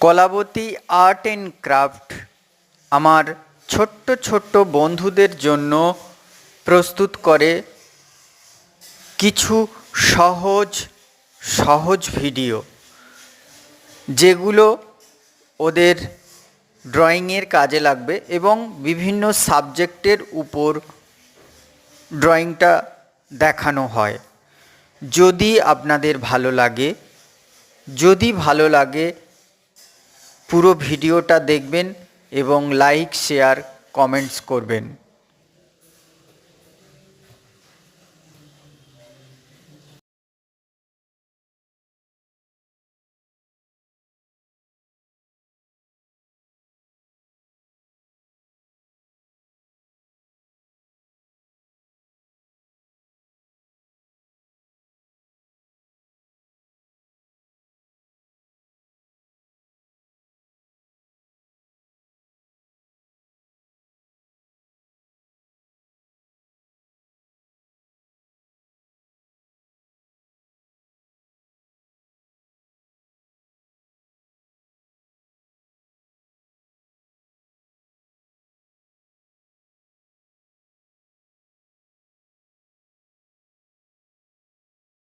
Kalabati art and craft আমার ছোট্ট ছোট্ট বন্ধুদের জন্য প্রস্তুত করে কিছু সহজ ভিডিও, যেগুলো ওদের ড্রয়িংয়ের কাজে লাগবে এবং বিভিন্ন সাবজেক্টের উপর ড্রয়িংটা দেখানো হয়। যদি আপনাদের ভালো লাগে পুরো ভিডিওটা দেখবেন এবং লাইক, শেয়ার, কমেন্টস করবেন।